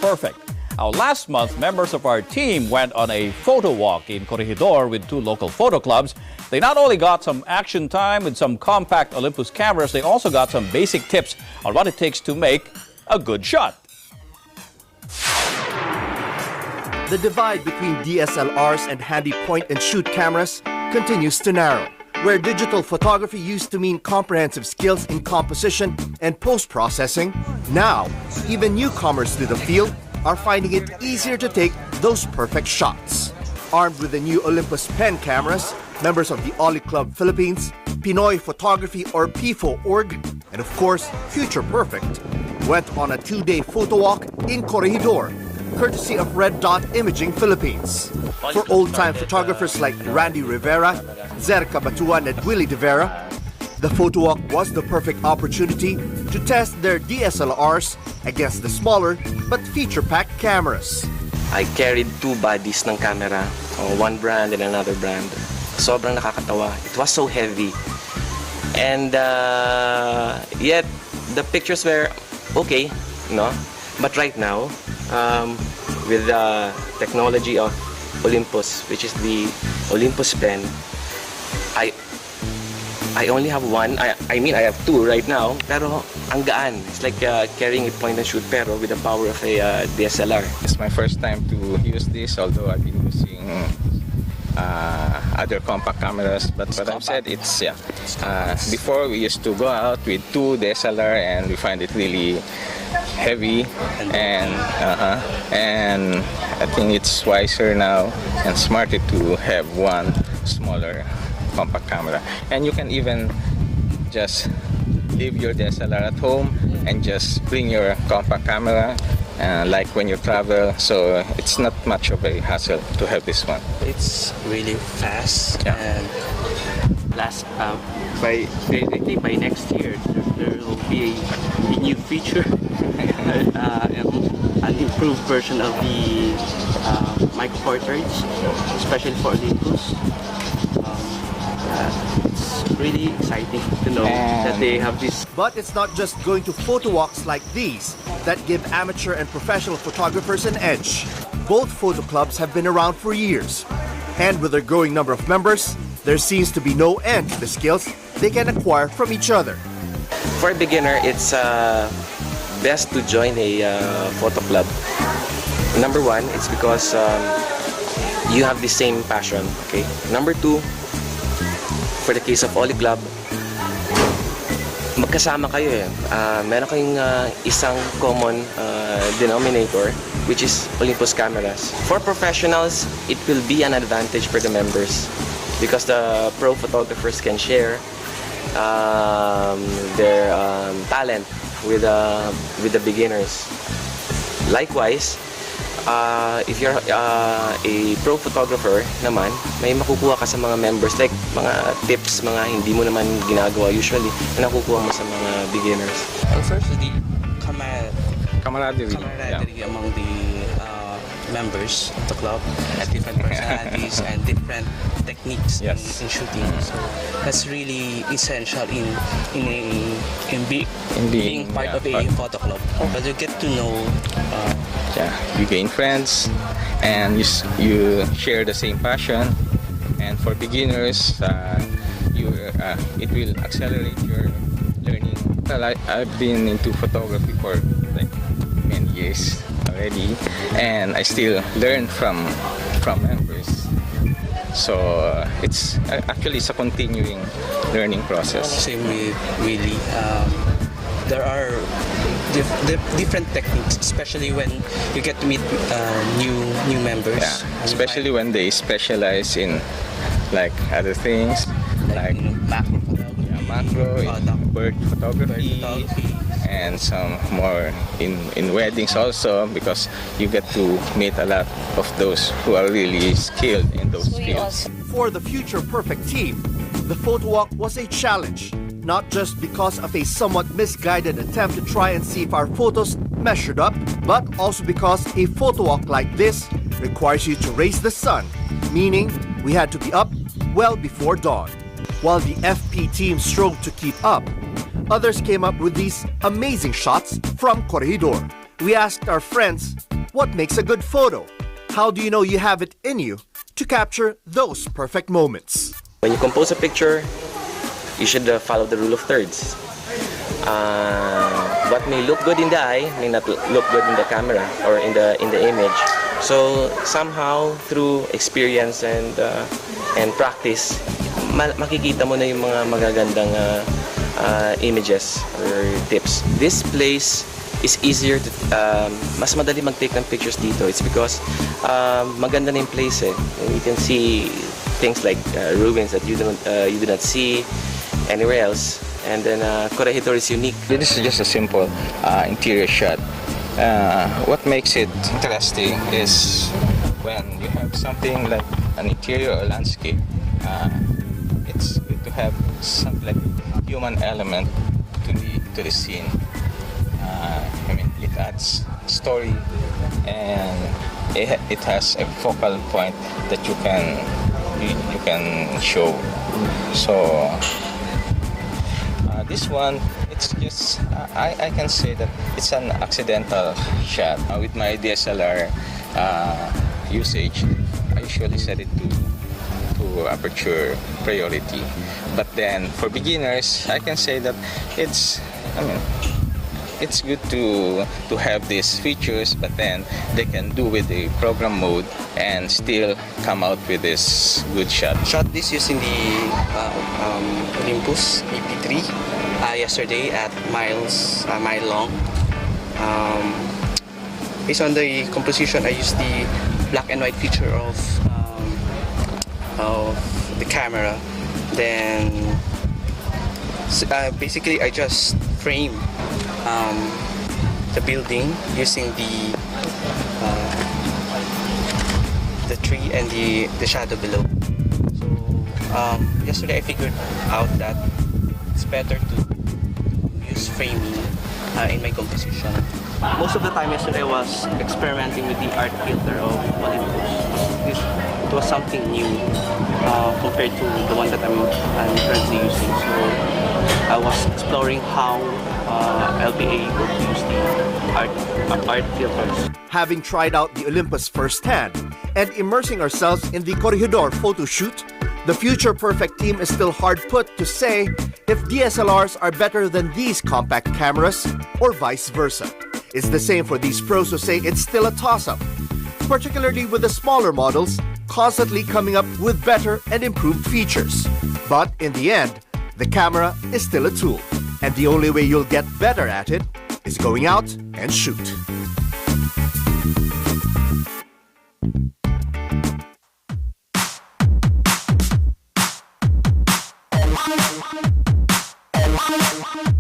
perfect. Now, last month, members of our team went on a photo walk in Corregidor with 2 local photo clubs. They not only got some action time with some compact Olympus cameras, they also got some basic tips on what it takes to make a good shot. The divide between DSLRs and handy point-and-shoot cameras continues to narrow. Where digital photography used to mean comprehensive skills in composition and post-processing, now even newcomers to the field are finding it easier to take those perfect shots. Armed with the new Olympus pen cameras, members of the Oli Club Philippines, Pinoy Photography or PHOTOWAK, and of course, Future Perfect, went on a 2-day photo walk in Corregidor, courtesy of Red Dot Imaging Philippines. For old-time photographers like Randy Rivera, Zerka Batuan, and Willie De Vera, the photo walk was the perfect opportunity to test their DSLRs against the smaller but feature-packed cameras. I carried 2 bodies ng camera, one brand and another brand. Sobrang nakakatawa. It was so heavy. And yet, the pictures were okay, no? But right now, with the technology of Olympus, which is the Olympus pen, I only have one. I mean, I have 2 right now. Pero ang gaan. It's like carrying a point and shoot pero with the power of a DSLR. It's my first time to use this, although I've been using other compact cameras. But what I've said, it's before we used to go out with 2 DSLR and we find it really heavy, and I think it's wiser now and smarter to have one smaller compact camera. And you can even just leave your DSLR at home and just bring your compact camera, like when you travel, so it's not much of a hassle to have this one. It's really fast, yeah. And basically by next year there will be a new feature, an improved version of the micro four thirds, especially for Olympus. It's really exciting to know that they have this. But it's not just going to photo walks like these that give amateur and professional photographers an edge. Both photo clubs have been around for years. And with their growing number of members, there seems to be no end to the skills they can acquire from each other. For a beginner, it's best to join a photo club. Number 1, it's because you have the same passion. Okay. Number 2, for the case of Oli Club, magkasama kayo eh. Meron kayong isang common denominator, which is Olympus cameras. For professionals, it will be an advantage for the members because the pro photographers can share their talent with the beginners. Likewise, if you're a pro photographer naman, may makukuha ka sa mga members, like mga tips, mga hindi mo naman ginagawa usually, na nakukuha mo sa mga beginners. And first, the Camaraderie among the members of the club, at different personalities and different techniques in shooting. So that's really essential in being part of a photo club. But you get to know. You gain friends, and you share the same passion. And for beginners, it will accelerate your learning. Well, I've been into photography for like many years already, and I still learn from members. So it's actually a continuing learning process. Same with Willie. There are different techniques, especially when you get to meet new members. Yeah, especially when they specialize in like other things, like macro, bird photography, and some more in weddings also, because you get to meet a lot of those who are really skilled in those fields. For the Future Perfect team, the photo walk was a challenge, not just because of a somewhat misguided attempt to try and see if our photos measured up, but also because a photo walk like this requires you to raise the sun, meaning we had to be up well before dawn. While the FP team strove to keep up, others came up with these amazing shots from Corregidor. We asked our friends, what makes a good photo? How do you know you have it in you to capture those perfect moments? When you compose a picture, you should follow the rule of thirds. What may look good in the eye may not look good in the camera or in the image. So somehow through experience and practice, makikita mo na yung mga magagandang images or tips. This place is easier to mas madali mag-take ng pictures dito. It's because maganda na yung place eh. And you can see things like ruins that you do not see anywhere else. And then Corregidor is unique. This is just a simple interior shot. What makes it interesting is when you have something like an interior or landscape, it's good to have something like human element to the scene. I mean, it adds story and it has a focal point that you can show. So this one, it's just I can say that it's an accidental shot. With my DSLR usage, I usually set it to aperture priority. But then for beginners, I can say that it's good to have these features, but then they can do with the program mode and still come out with this good shot. Shot this using the Olympus EP3 yesterday at mile long. Based on the composition, I used the black and white feature of the camera. Then basically I just frame the building using the tree and the shadow below. So yesterday I figured out that it's better to use framing in my composition. Most of the time yesterday I was experimenting with the art filter of Olympus. It was something new compared to the one that I'm currently using. So I was exploring how I'll be able to use the art filters. Having tried out the Olympus firsthand and immersing ourselves in the Corregidor photo shoot, the Future Perfect team is still hard put to say if DSLRs are better than these compact cameras or vice versa. It's the same for these pros who say it's still a toss-up, particularly with the smaller models constantly coming up with better and improved features. But in the end, the camera is still a tool, and the only way you'll get better at it is going out and shoot. Wow.